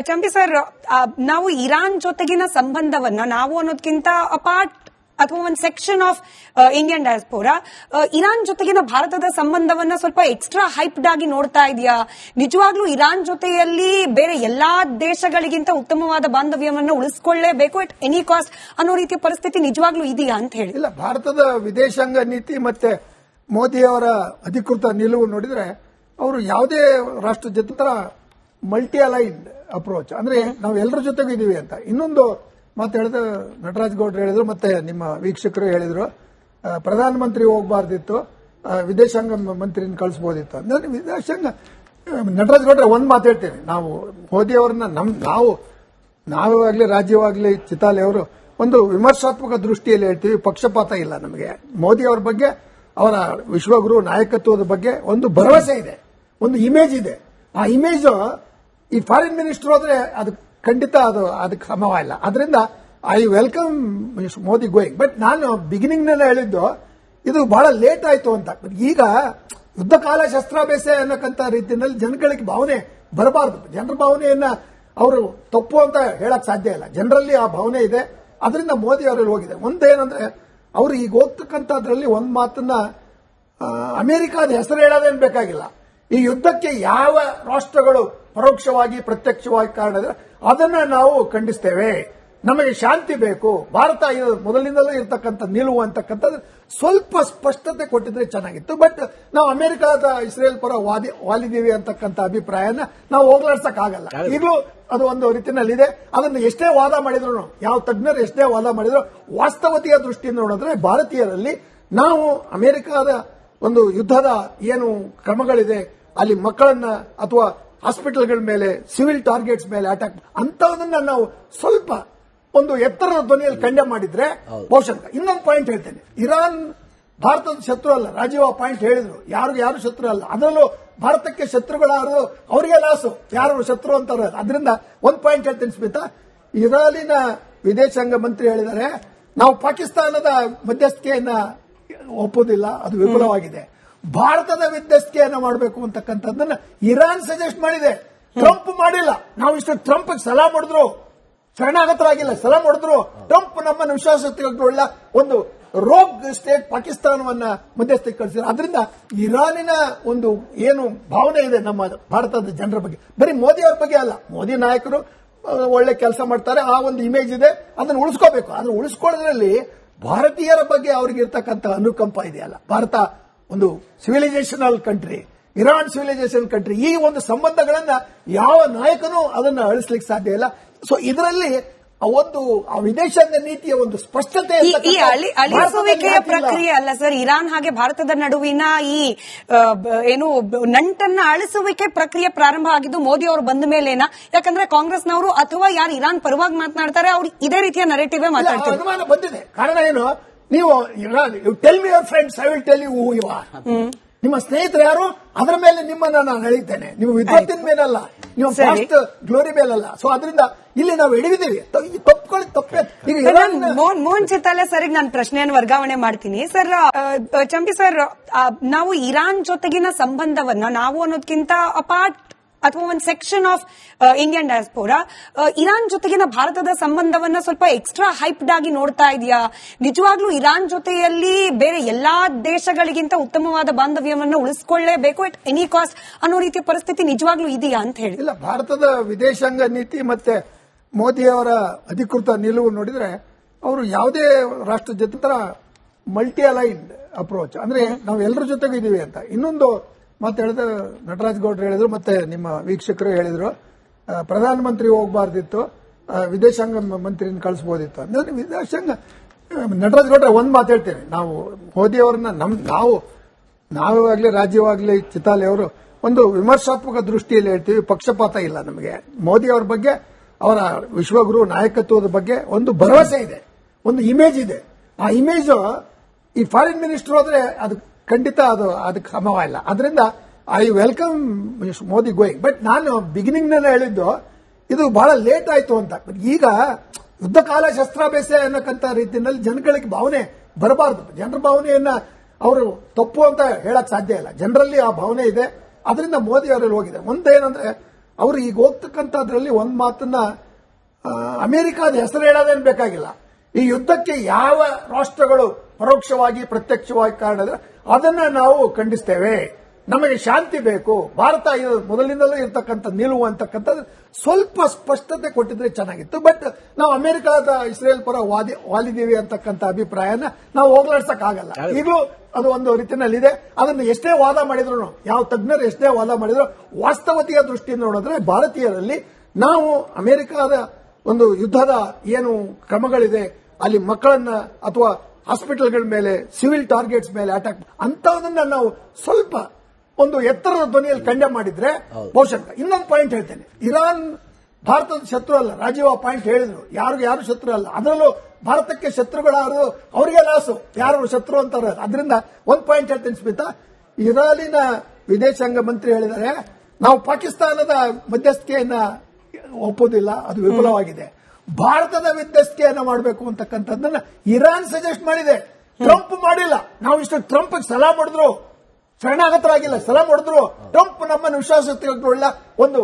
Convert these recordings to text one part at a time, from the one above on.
ಚಂಪಿ sir, ನಾವು Iran ಜೊತೆಗಿನ ಸಂಬಂಧವನ್ನ ನಾವು ಅನ್ನೋದಕ್ಕಿಂತ ಅಪಾರ್ಟ್ ಅಥವಾ ಒಂದು ಸೆಕ್ಷನ್ ಆಫ್ ಇಂಡಿಯನ್ ಡಯಾಸ್ಪೋರಾ ಇರಾನ್ ಜೊತೆಗಿನ ಭಾರತದ ಸಂಬಂಧವನ್ನ ಸ್ವಲ್ಪ ಎಕ್ಸ್ಟ್ರಾ ಹೈಪ್ಡ್ ಆಗಿ ನೋಡ್ತಾ ಇದೆಯಾ? ನಿಜವಾಗ್ಲೂ ಇರಾನ್ ಜೊತೆಯಲ್ಲಿ ಬೇರೆ ಎಲ್ಲಾ ದೇಶಗಳಿಗಿಂತ ಉತ್ತಮವಾದ ಬಾಂಧವ್ಯವನ್ನು ಉಳಿಸಿಕೊಳ್ಳೇಬೇಕು ಅಟ್ ಎನಿ ಕಾಸ್ಟ್ ಅನ್ನೋ ರೀತಿಯ ಪರಿಸ್ಥಿತಿ ನಿಜವಾಗ್ಲೂ ಇದೆಯಾ ಅಂತ ಹೇಳಿ? ಇಲ್ಲ, ಭಾರತದ ವಿದೇಶಾಂಗ ನೀತಿ ಮತ್ತೆ ಮೋದಿಯವರ ಅಧಿಕೃತ ನಿಲುವು ನೋಡಿದ್ರೆ ಅವರು ಯಾವುದೇ ರಾಷ್ಟ್ರ ಜೊತೆ ಮಲ್ಟಿ ಅಲೈನ್ಡ್ ಅಪ್ರೋಚ್, ಅಂದ್ರೆ ನಾವು ಎಲ್ಲರ ಜೊತೆಗೂ ಇದೀವಿ ಅಂತ. ಇನ್ನೊಂದು ಮಾತು ಹೇಳಿದ ನಟರಾಜ್ ಗೌಡ್ರು ಹೇಳಿದ್ರು, ಮತ್ತೆ ನಿಮ್ಮ ವೀಕ್ಷಕರು ಹೇಳಿದ್ರು, ಪ್ರಧಾನಮಂತ್ರಿ ಹೋಗಬಾರ್ದಿತ್ತು, ವಿದೇಶಾಂಗ ಮಂತ್ರಿನ ಕಳಿಸಬಹುದಿತ್ತು. ಅಂದ್ರೆ ವಿದೇಶಾಂಗ ನಟರಾಜ್ ಗೌಡ್ರೆ ಒಂದ್ ಮಾತು ಹೇಳ್ತೇನೆ, ನಾವು ಮೋದಿ ಅವರನ್ನ ನಾವಾಗ್ಲಿ ರಾಜ್ಯವಾಗ್ಲಿ ಚಿತಾಲಿ ಅವರು ಒಂದು ವಿಮರ್ಶಾತ್ಮಕ ದೃಷ್ಟಿಯಲ್ಲಿ ಹೇಳ್ತೀವಿ, ಪಕ್ಷಪಾತ ಇಲ್ಲ ನಮಗೆ. ಮೋದಿ ಅವರ ಬಗ್ಗೆ, ಅವರ ವಿಶ್ವಗುರು ನಾಯಕತ್ವದ ಬಗ್ಗೆ ಒಂದು ಭರವಸೆ ಇದೆ, ಒಂದು ಇಮೇಜ್ ಇದೆ. ಆ ಇಮೇಜ್ ಈ ಫಾರಿನ್ ಮಿನಿಸ್ಟರ್ ಹೋದ್ರೆ ಅದು ಖಂಡಿತ ಅದಕ್ಕೆ ಸಮವಾಗಿಲ್ಲ. ಅದರಿಂದ I welcome Modi going. But ನಾನು ಬಿಗಿನಿಂಗ್ ನಲ್ಲಿ ಹೇಳಿದ್ದು ಇದು ಬಹಳ ಲೇಟ್ ಆಯ್ತು ಅಂತ. ಈಗ ಯುದ್ಧ ಕಾಲ ಶಸ್ತ್ರಾಭ್ಯಾಸ ಅನ್ನಕ್ಕಂತ ರೀತಿಯಲ್ಲಿ ಜನಗಳಿಗೆ ಭಾವನೆ ಬರಬಾರದು. ಜನರ ಭಾವನೆಯನ್ನ ಅವರು ತಪ್ಪು ಅಂತ ಹೇಳಕ್ ಸಾಧ್ಯ ಇಲ್ಲ. ಜನರಲ್ಲಿ ಆ ಭಾವನೆ ಇದೆ, ಅದರಿಂದ ಮೋದಿ ಅವರಲ್ಲಿ ಹೋಗಿದೆ. ಒಂದೇನಂದ್ರೆ ಅವರು ಈಗ ಹೋಗ್ತಕ್ಕಂಥದ್ರಲ್ಲಿ ಒಂದ್ ಮಾತನ್ನ ಅಮೆರಿಕಾದ ಹೆಸರು ಹೇಳೋದೇನು ಬೇಕಾಗಿಲ್ಲ. ಈ ಯುದ್ಧಕ್ಕೆ ಯಾವ ರಾಷ್ಟ್ರಗಳು ಪರೋಕ್ಷವಾಗಿ ಪ್ರತ್ಯಕ್ಷವಾಗಿ ಕಾರಣ ಇದೆ ಅದನ್ನ ನಾವು ಖಂಡಿಸ್ತೇವೆ. ನಮಗೆ ಶಾಂತಿ ಬೇಕು. ಭಾರತ ಮೊದಲಿಂದಲೂ ಇರತಕ್ಕಂಥ ನಿಲುವು ಅಂತಕ್ಕಂಥದ್ದು ಸ್ವಲ್ಪ ಸ್ಪಷ್ಟತೆ ಕೊಟ್ಟಿದ್ರೆ ಚೆನ್ನಾಗಿತ್ತು. ಬಟ್ ನಾವು ಅಮೆರಿಕದ ಇಸ್ರೇಲ್ ಪರ ವಾಲಿದೀವಿ ಅಂತಕ್ಕಂಥ ಅಭಿಪ್ರಾಯನ ನಾವು ಹೋಗ್ಲಾಡ್ಸಕ್ ಆಗಲ್ಲ. ಈಗಲೂ ಅದು ಒಂದು ರೀತಿಯಲ್ಲಿದೆ. ಅದನ್ನು ಎಷ್ಟೇ ವಾದ ಮಾಡಿದ್ರು, ಯಾವ ತಜ್ಞರು ಎಷ್ಟೇ ವಾದ ಮಾಡಿದ್ರು, ವಾಸ್ತವತೆಯ ದೃಷ್ಟಿಯಿಂದ ನೋಡಿದ್ರೆ ಭಾರತೀಯರಲ್ಲಿ ನಾವು ಅಮೆರಿಕದ ಒಂದು ಯುದ್ಧದ ಏನು ಕ್ರಮಗಳಿದೆ, ಅಲ್ಲಿ ಮಕ್ಕಳನ್ನ ಅಥವಾ ಹಾಸ್ಪಿಟಲ್ಗಳ ಮೇಲೆ, ಸಿವಿಲ್ ಟಾರ್ಗೆಟ್ಸ್ ಮೇಲೆ ಅಟ್ಯಾಕ್ ಅಂತದನ್ನ ನಾವು ಸ್ವಲ್ಪ ಒಂದು ಎತ್ತರದ ಧ್ವನಿಯಲ್ಲಿ ಖಂಡನೆ ಮಾಡಿದ್ರೆ ಬಹುಶಃ. ಇನ್ನೊಂದು ಪಾಯಿಂಟ್ ಹೇಳ್ತೇನೆ, ಇರಾನ್ ಭಾರತದ ಶತ್ರು ಅಲ್ಲ. ರಾಜೀವ್ ಆ ಪಾಯಿಂಟ್ ಹೇಳಿದ್ರು, ಯಾರು ಶತ್ರು ಅಲ್ಲ. ಅದರಲ್ಲೂ ಭಾರತಕ್ಕೆ ಶತ್ರುಗಳಾರು ಅವರಿಗೆ ಲಾಸು, ಯಾರು ಶತ್ರು ಅಂತಾರೆ. ಅದರಿಂದ ಒಂದು ಪಾಯಿಂಟ್ ಹೇಳ್ತೇನೆ ಸ್ಮಿತಾ, ಇರಾನಿನ ವಿದೇಶಾಂಗ ಮಂತ್ರಿ ಹೇಳಿದ್ದಾರೆ, ನಾವು ಪಾಕಿಸ್ತಾನದ ಮಧ್ಯಸ್ಥಿಕೆಯನ್ನ ಒಪ್ಪುವುದಿಲ್ಲ, ಅದು ವಿಫಲವಾಗಿದೆ. ಭಾರತದ ಮಧ್ಯಸ್ಥಿಕೆಯನ್ನ ಮಾಡಬೇಕು ಅಂತಕ್ಕಂಥದ್ದನ್ನ ಇರಾನ್ ಸಜೆಸ್ಟ್ ಮಾಡಿದೆ, ಟ್ರಂಪ್ ಮಾಡಿಲ್ಲ. ನಾವು ಇಷ್ಟು ಟ್ರಂಪ್ ಸಲಾ ಮಾಡಿದ್ರು, ಶರಣಾಗತರಾಗಿಲ್ಲ, ಸಲಾ ಮಾಡಿದ್ರು. ಟ್ರಂಪ್ ನಮ್ಮನ್ನು ವಿಶ್ವಾಸಗೊಳ್ಳ ಒಂದು ರೋಗ್ ಸ್ಟೇಟ್ ಪಾಕಿಸ್ತಾನವನ್ನ ಮಧ್ಯಸ್ಥಿಕೆ ಕಳಿಸಿದ್ರು. ಅದರಿಂದ ಇರಾನಿನ ಒಂದು ಏನು ಭಾವನೆ ಇದೆ ನಮ್ಮ ಭಾರತದ ಜನರ ಬಗ್ಗೆ, ಬರೀ ಮೋದಿ ಅವ್ರ ಬಗ್ಗೆ ಅಲ್ಲ. ಮೋದಿ ನಾಯಕರು ಒಳ್ಳೆ ಕೆಲಸ ಮಾಡ್ತಾರೆ, ಆ ಒಂದು ಇಮೇಜ್ ಇದೆ, ಅದನ್ನು ಉಳಿಸ್ಕೋಬೇಕು. ಅದನ್ನು ಉಳಿಸ್ಕೊಳ್ಳೋದ್ರಲ್ಲಿ ಭಾರತೀಯರ ಬಗ್ಗೆ ಅವ್ರಿಗೆ ಇರ್ತಕ್ಕಂಥ ಅನುಕಂಪ ಇದೆಯಲ್ಲ. ಭಾರತ ಒಂದು civilisational country, Iran civilisation country. ಈ ಒಂದು ಸಂಬಂಧಗಳನ್ನ ಯಾವ ನಾಯಕನೂ ಅದನ್ನ ಅಳಿಸ್ಲಿಕ್ಕೆ ಸಾಧ್ಯ ಇಲ್ಲ. ಸೊ ಇದರಲ್ಲಿ ಒಂದು ವಿದೇಶಾಂಗ ನೀತಿಯ ಒಂದು ಸ್ಪಷ್ಟತೆ, ಈ ಅಳಿಸುವಿಕೆಯ ಪ್ರಕ್ರಿಯೆ ಅಲ್ಲ ಸರ್, ಇರಾನ್ ಹಾಗೆ ಭಾರತದ ನಡುವಿನ ಈ ಏನು ನಂಟನ್ನ ಅಳಿಸುವಿಕೆ ಪ್ರಕ್ರಿಯೆ ಪ್ರಾರಂಭ ಆಗಿದ್ದು ಮೋದಿ ಅವರು ಬಂದ ಮೇಲೇನಾ? ಯಾಕಂದ್ರೆ ಕಾಂಗ್ರೆಸ್ನವರು ಅಥವಾ ಯಾರು ಇರಾನ್ ಪರವಾಗಿ ಮಾತನಾಡ್ತಾರೆ ಅವ್ರು ಇದೇ ರೀತಿಯ ನರೇಟಿವ್ ಮಾತಾಡ್ತಾರೆ. ಅನುಮಾನ ಬಂದಿದೆ. ಕಾರಣ ಏನು? ನೀವು tell me your friends, I will tell you who you are. ನಿಮ್ಮ ಸ್ನೇಹಿತರು ಯಾರು, ಅದರ ಮೇಲೆ ನಿಮ್ಮನ್ನ ನಾನು ಎಳಿತೇನೆ. ನೀವು ವಿದ್ವತ್ತಿನ ಮೇಲಲ್ಲ, ನೀವು ಫಾಸ್ಟ್ ಗ್ಲೋರಿ ಮೇಲಲ್ಲ. ಸೊ ಅದರಿಂದ ಇಲ್ಲಿ ನಾವು ಹಿಡಿದಿದ್ದೀವಿ. ತಪ್ಪುಗಳು ತಪ್ಪೇ. ಈಗ ಮೋಹನ್ ಚಿತ್ತಾಲೆ ಸರ್, ನಾನು ಪ್ರಶ್ನೆಯನ್ನು ವರ್ಗಾವಣೆ ಮಾಡ್ತೀನಿ ಸರ್. ಚಂಪಿ ಸರ್, ನಾವು ಇರಾನ್ ಜೊತೆಗಿನ ಸಂಬಂಧವನ್ನ ನಾವು ಅನ್ನೋದಕ್ಕಿಂತ ಅಪಾರ್ಟ್ ಅಥವಾ ಒಂದು ಸೆಕ್ಷನ್ ಆಫ್ ಇಂಡಿಯನ್ ಡಯಾಸ್ಪೋರಾ ಇರಾನ್ ಜೊತೆಗಿನ ಭಾರತದ ಸಂಬಂಧವನ್ನ ಸ್ವಲ್ಪ ಎಕ್ಸ್ಟ್ರಾ ಹೈಪ್ಡ್ ಆಗಿ ನೋಡ್ತಾ ಇದೆಯಾ? ನಿಜವಾಗ್ಲೂ ಇರಾನ್ ಜೊತೆಯಲ್ಲಿ ಬೇರೆ ಎಲ್ಲಾ ದೇಶಗಳಿಗಿಂತ ಉತ್ತಮವಾದ ಬಾಂಧವ್ಯವನ್ನು ಉಳಿಸಿಕೊಳ್ಳೇಬೇಕು ಅಟ್ ಎನಿ ಕಾಸ್ಟ್ ಅನ್ನೋ ರೀತಿಯ ಪರಿಸ್ಥಿತಿ ನಿಜವಾಗ್ಲೂ ಇದೆಯಾ ಅಂತ ಹೇಳಿ? ಇಲ್ಲ, ಭಾರತದ ವಿದೇಶಾಂಗ ನೀತಿ ಮತ್ತೆ ಮೋದಿಯವರ ಅಧಿಕೃತ ನಿಲುವು ನೋಡಿದ್ರೆ ಅವರು ಯಾವುದೇ ರಾಷ್ಟ್ರ ಜೊತೆ ಮಲ್ಟಿ ಅಲೈನ್ಡ್ ಅಪ್ರೋಚ್, ಅಂದ್ರೆ ನಾವು ಎಲ್ಲರ ಜೊತೆಗೂ ಇದೀವಿ ಅಂತ. ಇನ್ನೊಂದು ಮಾತು ಹೇಳಿದ ನಟರಾಜ್ ಗೌಡ್ರು ಹೇಳಿದ್ರು, ಮತ್ತೆ ನಿಮ್ಮ ವೀಕ್ಷಕರು ಹೇಳಿದ್ರು, ಪ್ರಧಾನಮಂತ್ರಿ ಹೋಗಬಾರ್ದಿತ್ತು, ವಿದೇಶಾಂಗ ಮಂತ್ರಿನ ಕಳಿಸಬಹುದಿತ್ತು. ಅಂದ್ರೆ ವಿದೇಶಾಂಗ ನಟರಾಜ್ ಗೌಡ್ರೆ ಒಂದ್ ಮಾತು ಹೇಳ್ತೇನೆ, ನಾವು ಮೋದಿ ಅವರನ್ನ ನಾವಾಗ್ಲಿ ರಾಜ್ಯವಾಗ್ಲಿ ಚಿತಾಲಿ ಅವರು ಒಂದು ವಿಮರ್ಶಾತ್ಮಕ ದೃಷ್ಟಿಯಲ್ಲಿ ಹೇಳ್ತೀವಿ, ಪಕ್ಷಪಾತ ಇಲ್ಲ ನಮಗೆ. ಮೋದಿ ಅವರ ಬಗ್ಗೆ, ಅವರ ವಿಶ್ವಗುರು ನಾಯಕತ್ವದ ಬಗ್ಗೆ ಒಂದು ಭರವಸೆ ಇದೆ, ಒಂದು ಇಮೇಜ್ ಇದೆ. ಆ ಇಮೇಜ್ ಈ ಫಾರಿನ್ ಮಿನಿಸ್ಟರ್ ಹೋದ್ರೆ ಅದು ಖಂಡಿತ ಅದಕ್ಕೆ ಸಮವಾಗಿಲ್ಲ. ಅದರಿಂದ I welcome Modi going. But ನಾನು ಬಿಗಿನಿಂಗ್ ನಲ್ಲಿ ಹೇಳಿದ್ದು ಇದು ಬಹಳ ಲೇಟ್ ಆಯ್ತು ಅಂತ. ಈಗ ಯುದ್ಧ ಕಾಲ ಶಸ್ತ್ರಾಭ್ಯಾಸ ಅನ್ನಕ್ಕಂತ ರೀತಿಯಲ್ಲಿ ಜನಗಳಿಗೆ ಭಾವನೆ ಬರಬಾರದು. ಜನರ ಭಾವನೆಯನ್ನ ಅವರು ತಪ್ಪು ಅಂತ ಹೇಳಕ್ ಸಾಧ್ಯ ಇಲ್ಲ. ಜನರಲ್ಲಿ ಆ ಭಾವನೆ ಇದೆ, ಅದರಿಂದ ಮೋದಿ ಅವರಲ್ಲಿ ಹೋಗಿದೆ. ಒಂದೇನಂದ್ರೆ ಅವರು ಈಗ ಹೋಗ್ತಕ್ಕಂಥದ್ರಲ್ಲಿ ಒಂದ್ ಮಾತನ್ನ ಅಮೆರಿಕಾದ ಹೆಸರು ಹೇಳೋದೇನು ಬೇಕಾಗಿಲ್ಲ. ಈ ಯುದ್ಧಕ್ಕೆ ಯಾವ ರಾಷ್ಟ್ರಗಳು ಪರೋಕ್ಷವಾಗಿ ಪ್ರತ್ಯಕ್ಷವಾಗಿ ಕಾರಣ ಅದನ್ನ ನಾವು ಖಂಡಿಸ್ತೇವೆ. ನಮಗೆ ಶಾಂತಿ ಬೇಕು. ಭಾರತ ಮೊದಲಿನಿಂದಲೂ ಇರತಕ್ಕಂಥ ನಿಲುವು ಅಂತಕ್ಕಂಥದ್ದು ಸ್ವಲ್ಪ ಸ್ಪಷ್ಟತೆ ಕೊಟ್ಟಿದ್ರೆ ಚೆನ್ನಾಗಿತ್ತು. ಬಟ್ ನಾವು ಅಮೆರಿಕಾದ ಇಸ್ರೇಲ್ ಪರ ವಾಲಿದ್ದೀವಿ ಅಂತಕ್ಕಂಥ ಅಭಿಪ್ರಾಯನ ನಾವು ಹೋಗ್ಲಾಡ್ಸಕ್ ಆಗಲ್ಲ. ಈಗಲೂ ಅದು ಒಂದು ರೀತಿಯಲ್ಲಿ ಇದೆ. ಅದನ್ನು ಎಷ್ಟೇ ವಾದ ಮಾಡಿದ್ರು, ಯಾವ ತಜ್ಞರು ಎಷ್ಟೇ ವಾದ ಮಾಡಿದ್ರು, ವಾಸ್ತವತೆಯ ದೃಷ್ಟಿಯಿಂದ ನೋಡಿದ್ರೆ ಭಾರತೀಯರಲ್ಲಿ ನಾವು ಅಮೆರಿಕಾದ ಒಂದು ಯುದ್ಧದ ಏನು ಕ್ರಮಗಳಿದೆ, ಅಲ್ಲಿ ಮಕ್ಕಳನ್ನ ಅಥವಾ ಹಾಸ್ಪಿಟಲ್ಗಳ ಮೇಲೆ, ಸಿವಿಲ್ ಟಾರ್ಗೆಟ್ಸ್ ಮೇಲೆ ಅಟ್ಯಾಕ್ ಅಂತವನ್ನ ನಾವು ಸ್ವಲ್ಪ ಒಂದು ಎತ್ತರದ ಧ್ವನಿಯಲ್ಲಿ ಖಂಡನೆ ಮಾಡಿದ್ರೆ ಬಹುಶಃ. ಇನ್ನೊಂದು ಪಾಯಿಂಟ್ ಹೇಳ್ತೇನೆ, ಇರಾನ್ ಭಾರತದ ಶತ್ರು ಅಲ್ಲ. ರಾಜೀವ್ ಆ ಪಾಯಿಂಟ್ ಹೇಳಿದ್ರು, ಯಾರು ಶತ್ರು ಅಲ್ಲ. ಅದರಲ್ಲೂ ಭಾರತಕ್ಕೆ ಶತ್ರುಗಳಾರು ಅವರಿಗೆ ಲಾಸು, ಯಾರು ಶತ್ರು ಅಂತಾರೆ. ಅದರಿಂದ ಒಂದು ಪಾಯಿಂಟ್ ಹೇಳ್ತೇನೆ ಸ್ಮಿತಾ, ಇರಾನಿನ ವಿದೇಶಾಂಗ ಮಂತ್ರಿ ಹೇಳಿದ್ದಾರೆ, ನಾವು ಪಾಕಿಸ್ತಾನದ ಮಧ್ಯಸ್ಥಿಕೆಯನ್ನ ಒಪ್ಪೋದಿಲ್ಲ, ಅದು ವಿಫಲವಾಗಿದೆ. ಭಾರತದ ಮಧ್ಯಸ್ಥಿಕೆಯನ್ನ ಮಾಡಬೇಕು ಅಂತಕ್ಕಂಥದ್ದನ್ನ ಇರಾನ್ ಸಜೆಸ್ಟ್ ಮಾಡಿದೆ, ಟ್ರಂಪ್ ಮಾಡಿಲ್ಲ. ನಾವು ಇಷ್ಟು ಟ್ರಂಪ್ ಸಲಹೆ ಮಾಡಿದ್ರು, ಶರಣಾಗತರಾಗಿಲ್ಲ, ಸಲಹೆ ಮಾಡಿದ್ರು. ಟ್ರಂಪ್ ನಮ್ಮನ್ನು ವಿಶ್ವಾಸಗೊಳ್ಳ ಒಂದು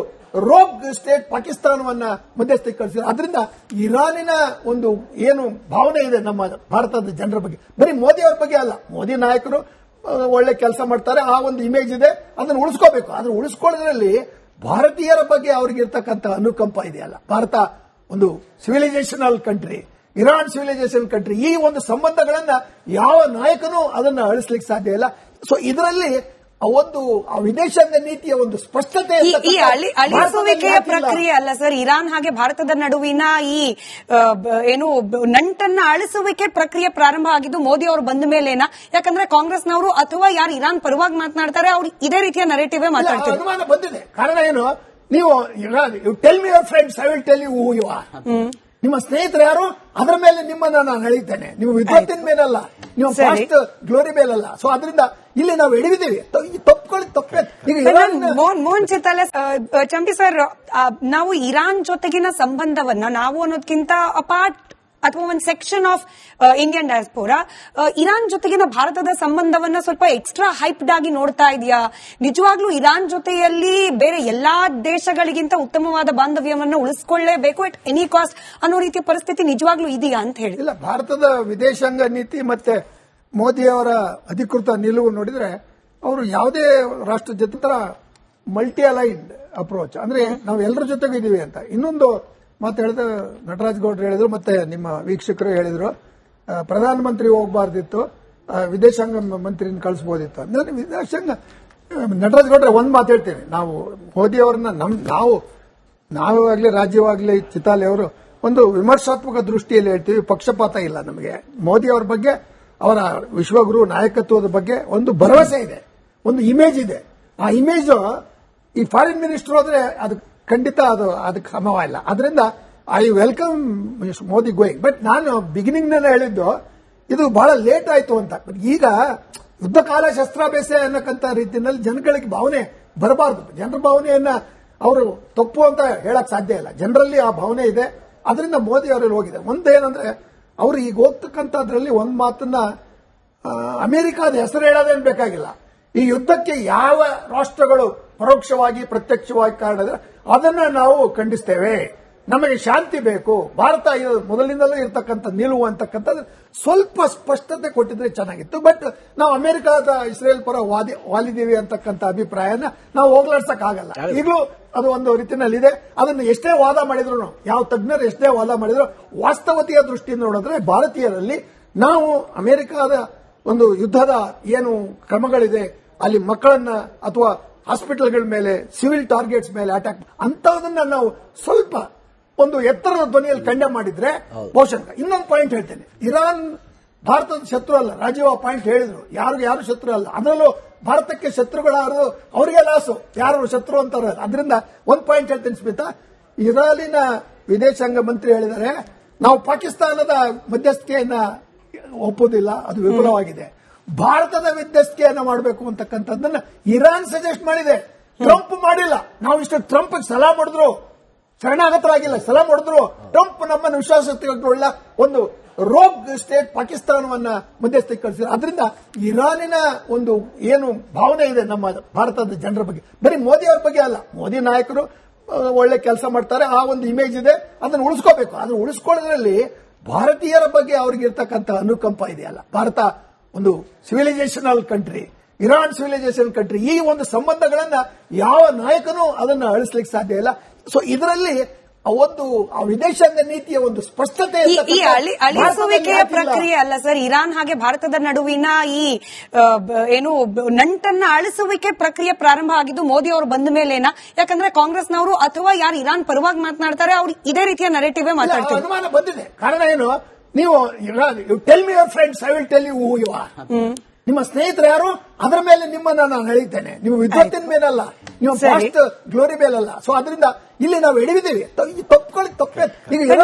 ರೋಗ್ ಸ್ಟೇಟ್ ಪಾಕಿಸ್ತಾನವನ್ನ ಮಧ್ಯಸ್ಥಿಕೆ ಕಳಿಸಿದ್ರು. ಅದರಿಂದ ಇರಾನಿನ ಒಂದು ಏನು ಭಾವನೆ ಇದೆ ನಮ್ಮ ಭಾರತದ ಜನರ ಬಗ್ಗೆ, ಬರೀ ಮೋದಿ ಅವರ ಬಗ್ಗೆ ಅಲ್ಲ, ಮೋದಿ ನಾಯಕರು ಒಳ್ಳೆ ಕೆಲಸ ಮಾಡ್ತಾರೆ, ಆ ಒಂದು ಇಮೇಜ್ ಇದೆ, ಅದನ್ನು ಉಳಿಸ್ಕೋಬೇಕು. ಅದನ್ನು ಉಳಿಸ್ಕೊಳ್ಳೋದ್ರಲ್ಲಿ ಭಾರತೀಯರ ಬಗ್ಗೆ ಅವ್ರಿಗಿರ್ತಕ್ಕಂಥ ಅನುಕಂಪ ಇದೆಯಲ್ಲ. ಭಾರತ ಒಂದು civilisational country, Iran civilisation country. ಈ ಒಂದು ಸಂಬಂಧಗಳನ್ನ ಯಾವ ನಾಯಕನೂ ಅದನ್ನ ಅಳಿಸ್ಲಿಕ್ಕೆ ಸಾಧ್ಯ ಇಲ್ಲ. ಸೊ ಇದರಲ್ಲಿ ಒಂದು ವಿದೇಶಾಂಗ ನೀತಿಯ ಒಂದು ಸ್ಪಷ್ಟತೆ, ಈ ಅಳಿಸುವಿಕೆಯ ಪ್ರಕ್ರಿಯೆ ಅಲ್ಲ ಸರ್, ಇರಾನ್ ಹಾಗೆ ಭಾರತದ ನಡುವಿನ ಈ ಏನು ನಂಟನ್ನ ಅಳಿಸುವಿಕೆ ಪ್ರಕ್ರಿಯೆ ಪ್ರಾರಂಭ ಆಗಿದ್ದು ಮೋದಿ ಅವರು ಬಂದ ಮೇಲೇನಾ? ಯಾಕಂದ್ರೆ ಕಾಂಗ್ರೆಸ್ನವರು ಅಥವಾ ಯಾರು ಇರಾನ್ ಪರವಾಗಿ ಮಾತನಾಡ್ತಾರೆ ಅವ್ರು ಇದೇ ರೀತಿಯ ನರೇಟಿವ್ ಮಾತಾಡ್ತಾರೆ. ಅನುಮಾನ ಬಂದಿದೆ. ಕಾರಣ ಏನು, ನೀವು tell me your friends, I will tell you who you are. ನಿಮ್ಮ ಸ್ನೇಹಿತರು ಯಾರು, ಅದರ ಮೇಲೆ ನಿಮ್ಮನ್ನ ನಾನು ಹೇಳಿದ್ದೇನೆ. ನೀವು ವಿದ್ವತ್ತಿನ ಮೇಲಲ್ಲ, ನೀವು ಫಾಸ್ಟ್ ಗ್ಲೋರಿ ಮೇಲಲ್ಲ. ಸೊ ಅದರಿಂದ ಇಲ್ಲಿ ನಾವು ಎಡವಿದ್ದೀವಿ. ತಪ್ಪುಗಳು ತಪ್ಪೇ. ಮೋಹನ್ ಚಿತ್ತಾಲೆ, ಚಂಪಿ ಸರ್, ನಾವು ಇರಾನ್ ಜೊತೆಗಿನ ಸಂಬಂಧವನ್ನ ನಾವು ಅನ್ನೋದಕ್ಕಿಂತ ಅಪಾರ್ಟ್ ಅಥವಾ ಒಂದು ಸೆಕ್ಷನ್ ಆಫ್ ಇಂಡಿಯನ್ ಡಯಾಸ್ಪೋರಾ ಇರಾನ್ ಜೊತೆಗಿನ ಭಾರತದ ಸಂಬಂಧವನ್ನ ಸ್ವಲ್ಪ ಎಕ್ಸ್ಟ್ರಾ ಹೈಪ್ಡ್ ಆಗಿ ನೋಡ್ತಾ ಇದೆಯಾ? ನಿಜವಾಗ್ಲೂ ಇರಾನ್ ಜೊತೆಯಲ್ಲಿ ಬೇರೆ ಎಲ್ಲಾ ದೇಶಗಳಿಗಿಂತ ಉತ್ತಮವಾದ ಬಾಂಧವ್ಯವನ್ನು ಉಳಿಸಿಕೊಳ್ಳೇಬೇಕು ಅಟ್ ಎನಿ ಕಾಸ್ಟ್ ಅನ್ನೋ ರೀತಿಯ ಪರಿಸ್ಥಿತಿ ನಿಜವಾಗ್ಲೂ ಇದೆಯಾ ಅಂತ ಹೇಳಿ? ಇಲ್ಲ, ಭಾರತದ ವಿದೇಶಾಂಗ ನೀತಿ ಮತ್ತೆ ಮೋದಿ ಅವರ ಅಧಿಕೃತ ನಿಲುವು ನೋಡಿದ್ರೆ ಅವರು ಯಾವುದೇ ರಾಷ್ಟ್ರ ಜೊತೆ ಮಲ್ಟಿ ಅಲೈನ್ಡ್ ಅಪ್ರೋಚ್, ಅಂದ್ರೆ ನಾವು ಎಲ್ಲರ ಜೊತೆಗೂ ಇದೀವಿ ಅಂತ. ಇನ್ನೊಂದು ಮಾತು ಹೇಳಿದ ನಟರಾಜ್ ಗೌಡ್ರು ಹೇಳಿದ್ರು, ಮತ್ತೆ ನಿಮ್ಮ ವೀಕ್ಷಕರು ಹೇಳಿದ್ರು, ಪ್ರಧಾನಮಂತ್ರಿ ಹೋಗಬಾರ್ದಿತ್ತು, ವಿದೇಶಾಂಗ ಮಂತ್ರಿನ ಕಳಿಸಬಹುದಿತ್ತು. ಅಂದ್ರೆ ವಿದೇಶಾಂಗ ನಟರಾಜ್ ಗೌಡ್ರೆ ಒಂದ್ ಮಾತು ಹೇಳ್ತೀನಿ, ನಾವು ಮೋದಿ ಅವರನ್ನ ನಾವಾಗ್ಲಿ ರಾಜ್ಯವಾಗ್ಲಿ ಚಿತಾಲಿ ಅವರು ಒಂದು ವಿಮರ್ಶಾತ್ಮಕ ದೃಷ್ಟಿಯಲ್ಲಿ ಹೇಳ್ತೀವಿ, ಪಕ್ಷಪಾತ ಇಲ್ಲ ನಮಗೆ. ಮೋದಿ ಅವರ ಬಗ್ಗೆ, ಅವರ ವಿಶ್ವಗುರು ನಾಯಕತ್ವದ ಬಗ್ಗೆ ಒಂದು ಭರವಸೆ ಇದೆ, ಒಂದು ಇಮೇಜ್ ಇದೆ. ಆ ಇಮೇಜ್ ಈ ಫಾರಿನ್ ಮಿನಿಸ್ಟರ್ ಹೋದ್ರೆ ಅದು ಖಂಡಿತ ಅದಕ್ಕೆ ಸಮವಾಗಿಲ್ಲ. ಅದರಿಂದ I welcome Modi going. But ನಾನು ಬಿಗಿನಿಂಗ್ ನಲ್ಲಿ ಹೇಳಿದ್ದು ಇದು ಬಹಳ ಲೇಟ್ ಆಯ್ತು ಅಂತ. ಈಗ ಯುದ್ಧ ಕಾಲ ಶಸ್ತ್ರಾಭ್ಯಾಸ ಅನ್ನಕ್ಕಂತ ರೀತಿಯಲ್ಲಿ ಜನಗಳಿಗೆ ಭಾವನೆ ಬರಬಾರದು. ಜನರ ಭಾವನೆಯನ್ನ ಅವರು ತಪ್ಪು ಅಂತ ಹೇಳಕ್ ಸಾಧ್ಯ ಇಲ್ಲ. ಜನರಲ್ಲಿ ಆ ಭಾವನೆ ಇದೆ, ಅದರಿಂದ ಮೋದಿ ಅವರಲ್ಲಿ ಹೋಗಿದೆ. ಒಂದೇನಂದ್ರೆ ಅವರು ಈಗ ಹೋಗ್ತಕ್ಕಂಥದ್ರಲ್ಲಿ ಒಂದ್ ಮಾತನ್ನ ಅಮೆರಿಕಾದ ಹೆಸರು ಹೇಳೋದೇನು ಬೇಕಾಗಿಲ್ಲ. ಈ ಯುದ್ಧಕ್ಕೆ ಯಾವ ರಾಷ್ಟ್ರಗಳು ಪರೋಕ್ಷವಾಗಿ ಪ್ರತ್ಯಕ್ಷವಾಗಿ ಕಾರಣ ಅದನ್ನ ನಾವು ಖಂಡಿಸ್ತೇವೆ. ನಮಗೆ ಶಾಂತಿ ಬೇಕು. ಭಾರತ ಮೊದಲಿನಿಂದಲೂ ಇರತಕ್ಕಂಥ ನಿಲುವು ಅಂತಕ್ಕಂಥದ್ದು ಸ್ವಲ್ಪ ಸ್ಪಷ್ಟತೆ ಕೊಟ್ಟಿದ್ರೆ ಚೆನ್ನಾಗಿತ್ತು. ಬಟ್ ನಾವು ಅಮೆರಿಕಾದ ಇಸ್ರೇಲ್ ಪರ ವಾಲಿದ್ದೀವಿ ಅಂತಕ್ಕಂಥ ಅಭಿಪ್ರಾಯನ ನಾವು ಹೋಗ್ಲಾಡ್ಸಕ್ ಆಗಲ್ಲ. ಈಗಲೂ ಅದು ಒಂದು ರೀತಿಯಲ್ಲಿ ಇದೆ. ಅದನ್ನು ಎಷ್ಟೇ ವಾದ ಮಾಡಿದ್ರು, ಯಾವ ತಜ್ಞರು ಎಷ್ಟೇ ವಾದ ಮಾಡಿದ್ರು, ವಾಸ್ತವತೆಯ ದೃಷ್ಟಿಯಿಂದ ನೋಡಿದ್ರೆ ಭಾರತೀಯರಲ್ಲಿ ನಾವು ಅಮೆರಿಕಾದ ಒಂದು ಯುದ್ಧದ ಏನು ಕ್ರಮಗಳಿದೆ, ಅಲ್ಲಿ ಮಕ್ಕಳನ್ನ ಅಥವಾ ಹಾಸ್ಪಿಟಲ್ಗಳ ಮೇಲೆ, ಸಿವಿಲ್ ಟಾರ್ಗೆಟ್ಸ್ ಮೇಲೆ ಅಟ್ಯಾಕ್ ಅಂತವನ್ನ ನಾವು ಸ್ವಲ್ಪ ಒಂದು ಎತ್ತರದ ಧ್ವನಿಯಲ್ಲಿ ಖಂಡನೆ ಮಾಡಿದ್ರೆ ಬಹುಶಃ. ಇನ್ನೊಂದು ಪಾಯಿಂಟ್ ಹೇಳ್ತೇನೆ, ಇರಾನ್ ಭಾರತದ ಶತ್ರು ಅಲ್ಲ. ರಾಜೀವ್ ಆ ಪಾಯಿಂಟ್ ಹೇಳಿದ್ರು, ಯಾರು ಶತ್ರು ಅಲ್ಲ. ಅದರಲ್ಲೂ ಭಾರತಕ್ಕೆ ಶತ್ರುಗಳಾರು ಅವರಿಗೆ ಲಾಸು, ಯಾರು ಶತ್ರು ಅಂತಾರೆ. ಅದರಿಂದ ಒಂದು ಪಾಯಿಂಟ್ ಹೇಳ್ತೇನೆ ಸ್ಮಿತಾ, ಇರಾನಿನ ವಿದೇಶಾಂಗ ಮಂತ್ರಿ ಹೇಳಿದ್ದಾರೆ, ನಾವು ಪಾಕಿಸ್ತಾನದ ಮಧ್ಯಸ್ಥಿಕೆಯನ್ನ ಒಪ್ಪೋದಿಲ್ಲ, ಅದು ವಿಫಲವಾಗಿದೆ. ಭಾರತದ ಮಧ್ಯಸ್ಥಿಕೆಯನ್ನ ಮಾಡಬೇಕು ಅಂತಕ್ಕಂಥದ್ದನ್ನ ಇರಾನ್ ಸಜೆಸ್ಟ್ ಮಾಡಿದೆ, ಟ್ರಂಪ್ ಮಾಡಿಲ್ಲ. ನಾವು ಇಷ್ಟು ಟ್ರಂಪ್ ಸಲಹೆ ಮಾಡಿದ್ರು, ಶರಣಾಗತರಾಗಿಲ್ಲ, ಸಲಹೆ ಮಾಡಿದ್ರು. ಟ್ರಂಪ್ ನಮ್ಮನ್ನು ವಿಶ್ವಾಸಗೊಳ್ಳ ಒಂದು ರೋಗ್ ಸ್ಟೇಟ್ ಪಾಕಿಸ್ತಾನವನ್ನ ಮಧ್ಯಸ್ಥಿಕೆ ಕಳಿಸಿದ್ರು. ಅದರಿಂದ ಇರಾನಿನ ಒಂದು ಏನು ಭಾವನೆ ಇದೆ ನಮ್ಮ ಭಾರತದ ಜನರ ಬಗ್ಗೆ, ಬರೀ ಮೋದಿ ಅವರ ಬಗ್ಗೆ ಅಲ್ಲ, ಮೋದಿ ನಾಯಕರು ಒಳ್ಳೆ ಕೆಲಸ ಮಾಡ್ತಾರೆ, ಆ ಒಂದು ಇಮೇಜ್ ಇದೆ, ಅದನ್ನು ಉಳಿಸ್ಕೋಬೇಕು. ಅದನ್ನು ಉಳಿಸ್ಕೊಳ್ಳೋದ್ರಲ್ಲಿ ಭಾರತೀಯರ ಬಗ್ಗೆ ಅವ್ರಿಗೆ ಇರ್ತಕ್ಕಂಥ ಅನುಕಂಪ ಇದೆಯಲ್ಲ, ಭಾರತ ಒಂದು civilisational country, Iran civilisation country, ಈ ಒಂದು ಸಂಬಂಧಗಳನ್ನ ಯಾವ ನಾಯಕನೂ ಅದನ್ನ ಅಳಿಸ್ಲಿಕ್ಕೆ ಸಾಧ್ಯ ಇಲ್ಲ. ಸೊ ಇದರಲ್ಲಿ ಒಂದು ಆ ವಿದೇಶಾಂಗ ನೀತಿಯ ಒಂದು ಸ್ಪಷ್ಟತೆ ಈ ಅಳಿಸುವಿಕೆಯ ಪ್ರಕ್ರಿಯೆ ಅಲ್ಲ ಸರ್, ಇರಾನ್ ಹಾಗೆ ಭಾರತದ ನಡುವಿನ ಈ ಏನು ನಂಟನ್ನ ಅಳಿಸುವಿಕೆ ಪ್ರಕ್ರಿಯೆ ಪ್ರಾರಂಭ ಆಗಿದ್ದು ಮೋದಿ ಅವರು ಬಂದ ಮೇಲೇನಾ? ಯಾಕಂದ್ರೆ ಕಾಂಗ್ರೆಸ್ನವರು ಅಥವಾ ಯಾರು ಇರಾನ್ ಪರವಾಗಿ ಮಾತನಾಡ್ತಾರೆ ಅವ್ರು ಇದೇ ರೀತಿಯ ನರೇಟಿವ್ ಮಾತಾಡ್ತಾರೆ. ಅನುಮಾನ ಬಂದಿದೆ. ಕಾರಣ ಏನು? ನೀವು tell me your friends, I will tell you who you are. ನಿಮ್ಮ ಸ್ನೇಹಿತರು ಯಾರು, ಅದರ ಮೇಲೆ ನಿಮ್ಮನ್ನ ನಾನು ಹೇಳಿದ್ದೇನೆ, ನಿಮ್ಮ ವಿದ್ವತ್ತಿನ ಮೇಲಲ್ಲ, ನಿಮ್ಮ ಪಾಸ್ಟ್ ಗ್ಲೋರಿ ಮೇಲಲ್ಲ. ಸೊ ಅದರಿಂದ ಇಲ್ಲಿ ನಾವು ಎಡವಿದ್ದೀವಿ. ತಪ್ಪುಗಳಿಗೆ ತಪ್ಪೇ. ಈಗ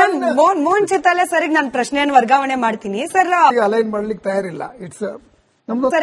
ಮೋಹನ್ ಚಿತ್ತಾಲೆ ಸರ್, ನಾನು ಪ್ರಶ್ನೆಯನ್ನು ವರ್ಗಾವಣೆ ಮಾಡ್ತೀನಿ ಸರ್. ಅಲೈನ್ ಮಾಡ್ಲಿಕ್ಕೆ ತಯಾರಿಲ್ಲ. ಇಟ್ಸ್ ನಮ್ದು